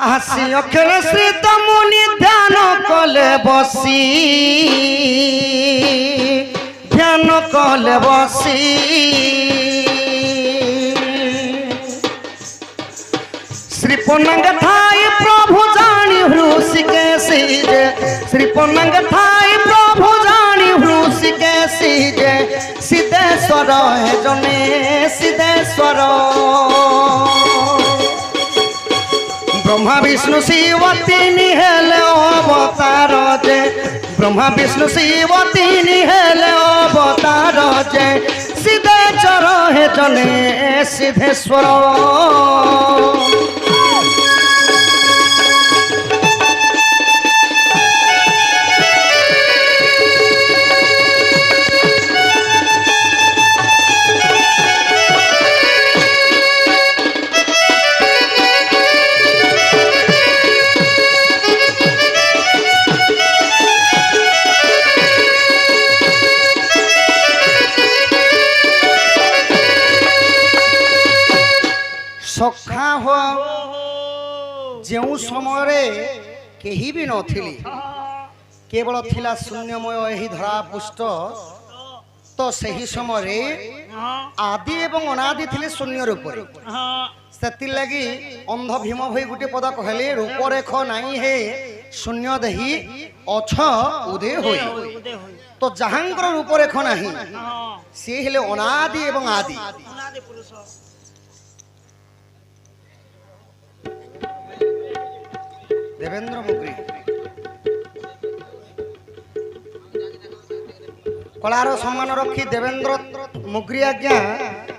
হাসি অখেলে শ্রীত মুনি ধ্যান কলে বসি ধ্যান কলে বসি শ্রী পূর্ণাঙ্গ থাই প্রভু জানি হৃষিকেশি যে শ্রী পূর্ণাঙ্গ থাই প্রভু জানি হৃষিকেশি যে সিদ্ধেশ্বর হে জনে সিদ্ধেশ্বর ब्रह्मा विष्णु शिव तीन हेले अवतार जे ब्रह्मा विष्णु शिव तीन हेले अवतार जे सिद्धेश्वर हे जने सिद्धेश्वर सखा हो जो समय कहीं भी नथिली केवल थिला शून्यमय यही धरा पुष्ट तो सही समय आदि एवं अनादि थिले शून्य रूप से लगी अंध भीम भई गोटे पद कहले रूपरेख नाई हे शून्य देही अछ उदय होई तो जहांकर रूपरेख नाही से हेले अनादि एवं आदि देवेंद्र मुगरी कलार सम्मान रखी देवेंद्र मुगरी आज्ञा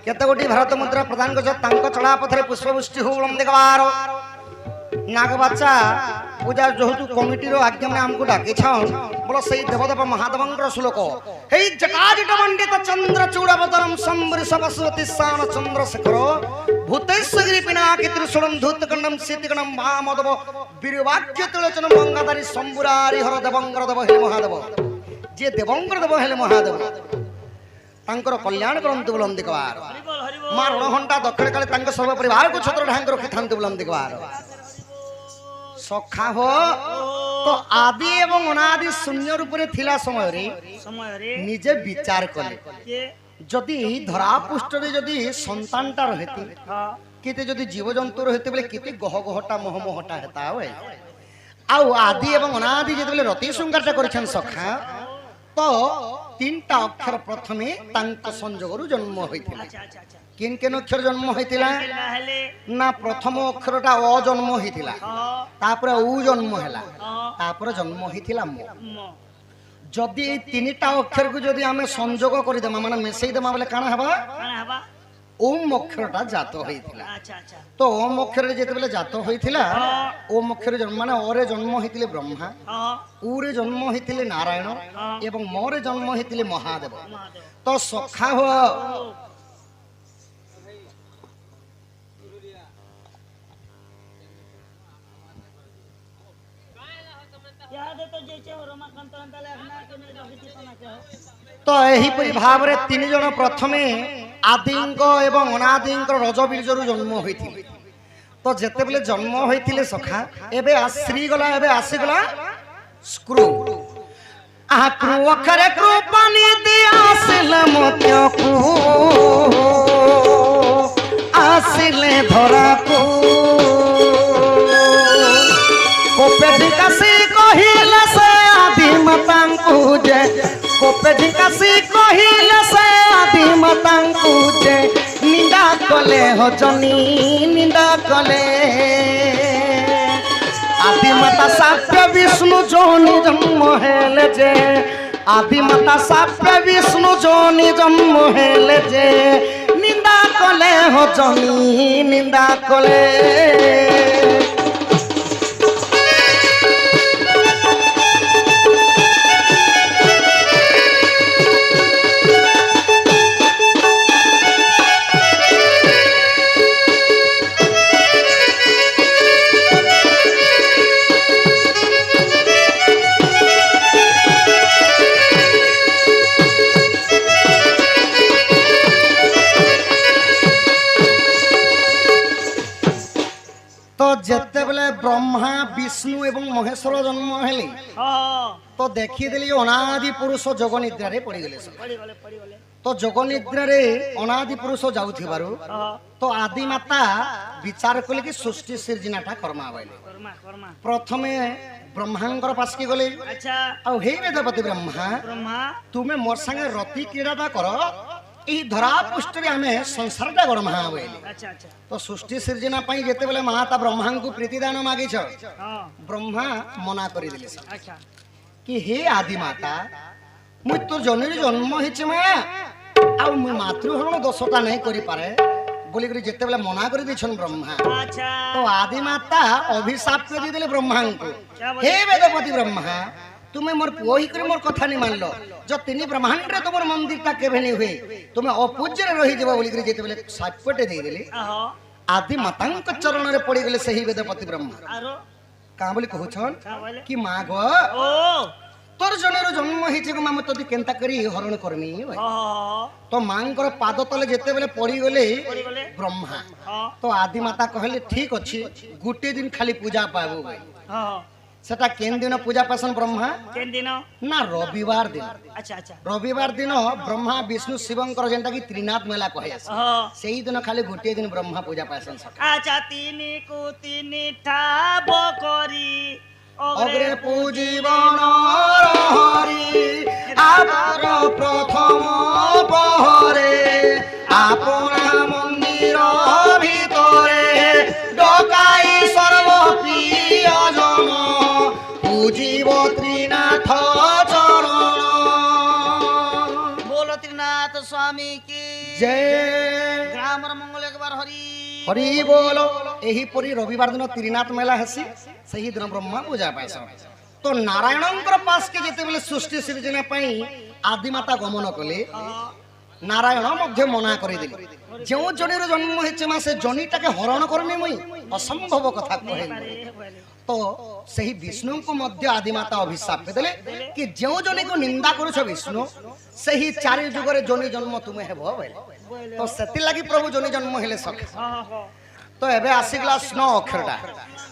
केते गोटी भारत मुद्रा प्रदान कर चढ़ा पथरे पुष्पवृष्टि हो देखबार नाग बच्चा पूजा जेहेतु कमिटीर आज्ञा में आमको डाकी बोलो सही देवदेव महादेव श्लोक हे जटाजट मंडित चंद्र चूड़ावतरम संवृष बसवती सान चंद्रशेखर भूतेश्वरी पिनाकी त्रिशूलम धूतकंडम शीतकंडम महामदव वीरवाक्य तुलचन गंगाधारी शंभुरारी हर देवंगर देव हे महादेव जे देवंगर देव हे महादेव तांकर कल्याण करंतु बुलंदी कबार मां रणघंटा दक्षिण काले तांक सर्व परिवार को छत्र ढांग रखि थांतु बुलंदी कबार सखा हो तो आदि एवं अनादि शून्य रूप रे थिला समय रे निजे विचार कले जदि धरा पृष्ठ रे जदि संतानटा रहती केते जदि जीव जंतु रहते बेले केते गह गहटा मोह मोहटा हेता होय आउ आदि एवं अनादि जदि बेले रति शृंगारटा करछन सखा तो तीनटा अक्षर प्रथमे तांक संजोगरु जन्म होइथिला किन केन अक्षर जन्म होइथिला ना प्रथम अक्षरटा अ जन्म होइथिला तापरे उ जन्म हैला तापरे जन्म होइथिला म जदि ए तीनटा अक्षर को जदि हमें संजोग करि देमा माने मिसई देमा बोले काना हबा ओम अक्षरटा जात होइथिला तो ओम अक्षर जेते बेले जात होइथिला ओम अक्षर जन्म माने ओरे जन्म होइथिले ब्रह्मा उरे जन्म होइथिले नारायण एवं मोरे जन्म होइथिले महादेव तो सखा हो तो यही परि भाव रे तीन जन प्रथमे आदिंग एवं अनादिंग रजबीजरु जन्म होइथिले तो जेते बेले जन्म होइथिले सखा एबे आश्री गला एबे आसी गला स्क्रू आक्रु अखरे कृपानी दिया आसिले मत्य को आसिले धरा को कोपे ढिकासी कहिले से आदि मतांकु जे कोपे ढिकासी कहिले से आदि मतांकु जे निंदा कले हो जनी निंदा कले आदि माता साप्य विष्णु जोनि जन्म हेले जे आदि माता साप्य विष्णु जोनि जन्म हेले जे निंदा कले हो जनी निंदा कले ब्रह्मा विष्णु एवं महेश्वर जन्म हेले तो देखीदेली अनादि पुरुष जोग निद्रा रे पड़ी गले तो जोग निद्रा रे अनादि पुरुष जाउथिबारु तो आदि माता विचार कले कि सृष्टि सृजनाटा कर्मा बाइले प्रथमे ब्रह्मांकर पास की गले अच्छा आ हे वेदपति ब्रह्मा तुमे मोर संगे रति क्रीडाटा करो ई धरा पृष्ठ रे हमें संसारटा गणमा बाइले अच्छा अच्छा तो सृष्टि सृजना पई जेते बेले माता ब्रह्मा को प्रीतिदान मागी छ ब्रह्मा मना करि दिले अच्छा कि हे आदि माता मु तो जननी जन्म हिच मा आ मु मातृहरण दोषटा नहीं करि पारे बोली करी जेते बेले मना करि दिछन ब्रह्मा अच्छा तो आदि माता अभिशाप करि दिले ब्रह्मा को हे वेदपति ब्रह्मा तुम्हें मोर पुओ ही कर मोर कथा नहीं मान लो जो तीन ब्रह्मांड रे तुमर मंदिर ता केबे नहीं हुए तुम्हें अपूज्य रे रही जेबो बोली करी जेते बेले सापटे दे देली आदि मातांक चरण रे पड़ी गेले सही वेदपति ब्रह्मा आरो का बोली कहछन कि मां गो तोर जनेर जन्म हिचे को मां तोदी केंता करी हरण करमी तो मांकर पाद तले जेते बेले पड़ी गेले ब्रह्मा तो आदि माता कहले ठीक अछि गुटे दिन खाली पूजा पाबो हां सेटा केन दिन पूजा पासन ब्रह्मा केन दिन ना रविवार दिन अच्छा अच्छा रविवार दिन ब्रह्मा विष्णु शिवंकर जेंटा की त्रिनाथ मेला कहे सेही दिन खाली गोटे दिन ब्रह्मा पूजा पासन अच्छा तीन को तीन ठाब करी अग्रे पूजीवन हरि आपर प्रथम पहरे आपना मंदिर भितरे डकाई सर्वप्रिय जन पूजीव त्रिनाथ चरण बोलो त्रिनाथ स्वामी की जय ग्रामर मंगल एक बार हरि हरि बोलो एही परी रविवार दिन त्रिनाथ मेला हेसी सही दिन ब्रह्मा पूजा पाइस तो नारायणंकर पास के जेते बेले सृष्टि सृजना पई आदि माता गमन कले नारायण मध्य मना करि दिले जो जनेर जन्म हेचे मा से जनीटाके हरण करनी मुई असंभव कथा कहे तो सही विष्णु को मध्य आदि माता अभिशाप देले कि जो जने को निंदा करू छ विष्णु सही चारि जुग रे जनी जन्म तुमे हेबो बोले तो सेति लागि प्रभु जनी जन्म हेले सख तो एबे आसीगला स्नो अक्षरटा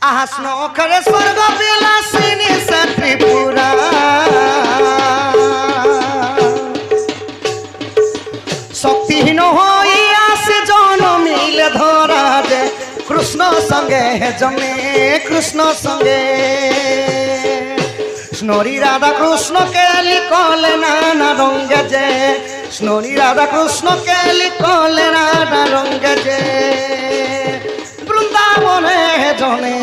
आहा स्नो अक्षरे स्वर्ग विलासिनी त्रिपुरा शक्तिहीन होई आसे जन्मिले धरा जे कृष्ण संगे जमे कृष्ण संगे स्नोरी राधा कृष्ण के लिखले नाना रंग जे स्नोरी राधा कृष्ण के लिखले नाना रंग जे वृंदावने जने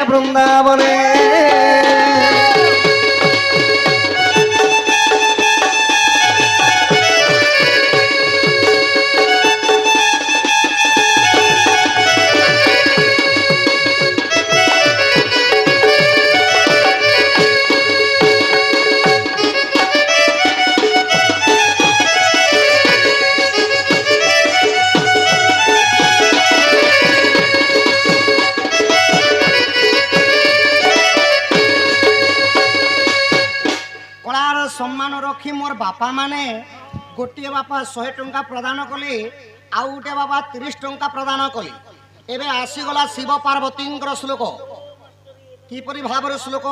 वृंदावने सम्मान रखी मोर बापा माने गोटे बापा 100 टंका प्रदान कले आउ गोटे बापा 30 टंका प्रदान कले एबे आसीगला शिव पार्वती श्लोक किपरि भावर श्लोक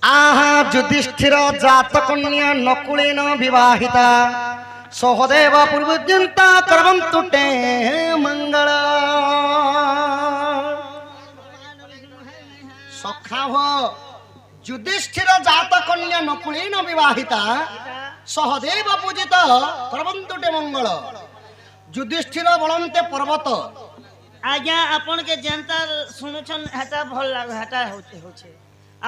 आहा युधिष्ठिर जात कन्या नकुलेन विवाहिता सहदेव पूर्वजंता करवन्तु ते मंगल सखा हो युधिष्ठिर जात कन्या नकुलेन विवाहिता सहदेव पूजित करवन्तुटे मंगल युधिष्ठिर बलंते पर्वत आज्ञा आपण के जनता सुनुछन हटा भल लाग हटा होचे होचे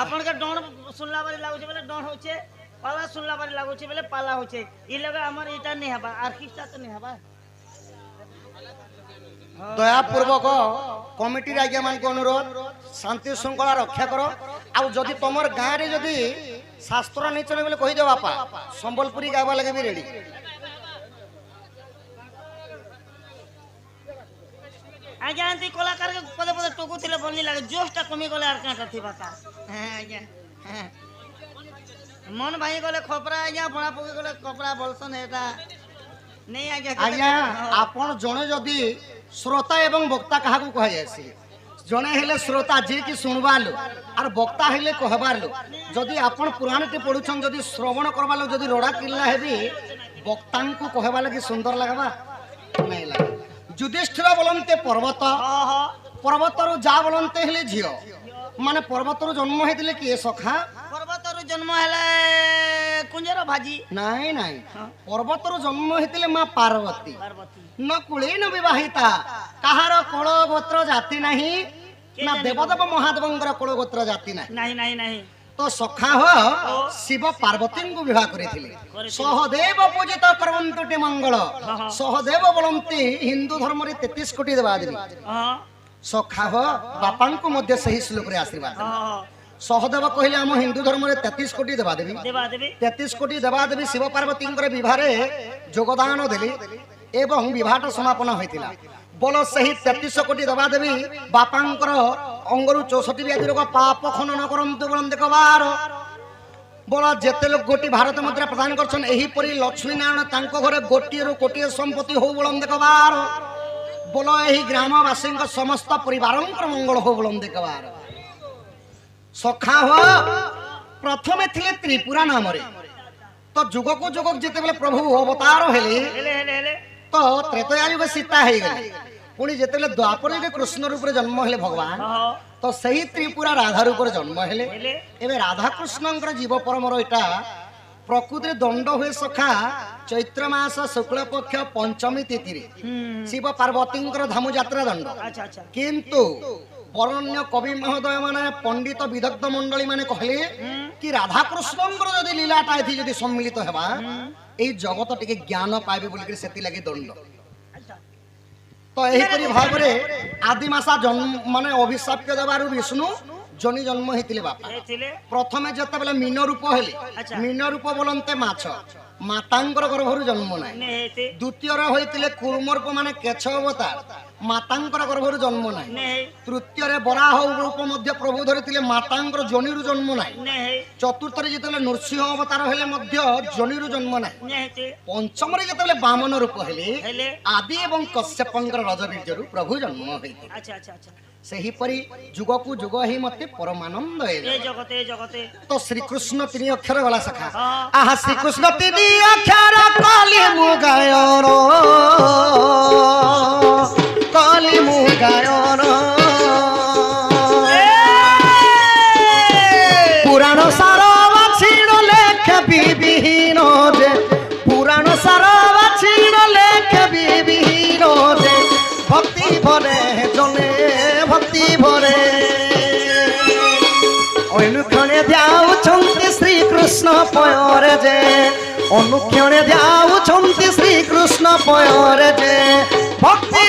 आपण के डोण सुनला बारी लागुचे बेले डोण होचे पाला सुनला बारी लागुचे बेले पाला होचे ई लगा हमर इटा नहीं हबा आर्किस्टा तो नहीं हबा दया पूर्वक कमिटी आज्ञा मान को अनुरोध शांति श्रृंखला रक्षा करो आउ जदि तुमर गाँव रे जदि शास्त्र नहीं चले बोले कही दे बापा संबलपुरी गावा लगे भी रेडी आज्ञा आंती कलाकार के पदे पदे टोकु थिले बन्नी लागे जोशटा कमी गले आर काटा थी बाता हां आज्ञा हां मन भाई गले खपरा आज्ञा बणा पके गले कपड़ा बोलसन एटा नहीं आज्ञा आज्ञा आपण जणे जदि श्रोता एवं वक्ता कहा को कह जायसी जने हेले श्रोता जे कि सुनबार लो और वक्ता हेले कहबार लो जदि आपण पुराण टे पढुछन जदि श्रवण करबा लो जदि रोड़ा किल्ला हेबी वक्ता को कहबा लगी सुंदर लगबा नहीं लगे। युधिष्ठिर बोलते पर्वत पर्वतर जा बोलते हेले झियो माने पर्वतर जन्म हेतिले किए सखा पर्वतर जन्म हेले कुंजर भाजी नहीं नहीं पर्वतर जन्म हेतिले मां पार्वती न कुले न विवाहिता कहार कुल गोत्र जाति नहीं ना देवदेव महादेवंकर कुल गोत्र जाति नहीं नहीं नहीं तो सखा हो शिव पार्वती को विवाह करे सहदेव पूजित करवंतुटी मंगल सहदेव बोलती हिंदू धर्म रे 33 कोटी देवादेवी सखा हो बापा को मध्य सही श्लोक रे आशीर्वाद सहदेव कहले आम हिंदू धर्म रे 33 कोटी देवादेवी 33 कोटी देवादेवी शिव पार्वती विवाह योगदान देली एवं विवाहटा समापन होइतिला बोलो सही 33 कोटी देवादेवी बापांकर अंगरु 64 व्याधि रोग पाप खनन करंतु बोलंते कबार बोला जेते लोग गोटी भारत मुद्रा प्रदान करछन एही परी लक्ष्मी नारायण तांको घरे गोटी रो कोटी संपत्ति हो बोलंते कबार बोलो एही ग्रामवासी समस्त परिवार मंगल हो बोलंते कबार सखा हो प्रथमे थिले त्रिपुरा नाम रे तो जुग को जुग जेते बेले प्रभु अवतार हेले तो त्रेतया युग सीता हे गले पुणी जेते द्वापर युग कृष्ण रूप जन्म हेले भगवान तो सही त्रिपुरा राधा रूप जन्म हेले एबे राधा कृष्णंकर जीव परमर एटा प्रकृति दंड हुए सखा चैत्र मास शुक्ल पक्ष पंचमी तिथि रे शिव पार्वती धामु यात्रा दंड किंतु बरण्य कवि महोदय माने पंडित विदग्ध मंडली माने कहले कि राधा कृष्णंकर जदि लीलाटा एथि जदि सम्मिलित हेबा ए जगत टिके ज्ञान पाइबे बोली कि सेति लागि दंड तो एही परि भाव रे आदिमासा जन्म माने अभिशाप्य देबारु विष्णु जनी जन्म हेतिले बापा प्रथमे जते बेले मीन रूप हेले मीन रूप बोलंते माछ मातांकर गर्भरु जन्म नाही द्वितीय रे होइतिले कूर्मर्प माने केछ अवतार मातांकर गर्भरु जन्म नाही तृतीय रे बराह रूप मध्य प्रभु धरितिले मातांकर जनिरु जन्म नाही चतुर्थ रे जते नृसिंह अवतार हेले मध्य जनिरु जन्म नाही पंचम रे जते वामन रूप हेले आदि एवं कश्यपंकर रजबीजरु प्रभु जन्म होइते अच्छा सही परी जुग को जुग ही मते परमानंद ए जगते तो श्री कृष्ण 3 अक्षर वाला सखा आहा श्री कृष्ण 3 अक्षर काली मुगायोर काली मुगायोर पुराण सार वाछिण लेख विहीन जे पुराण सार वाछिण लेख विहीन जे भक्ति भरे जले भक्ति भरे अनुक्षणे ध्याउछन्ति श्री कृष्ण पୟରେ जे अनुक्षणे ध्याउछन्ति श्री कृष्ण पୟରେ जे भक्ति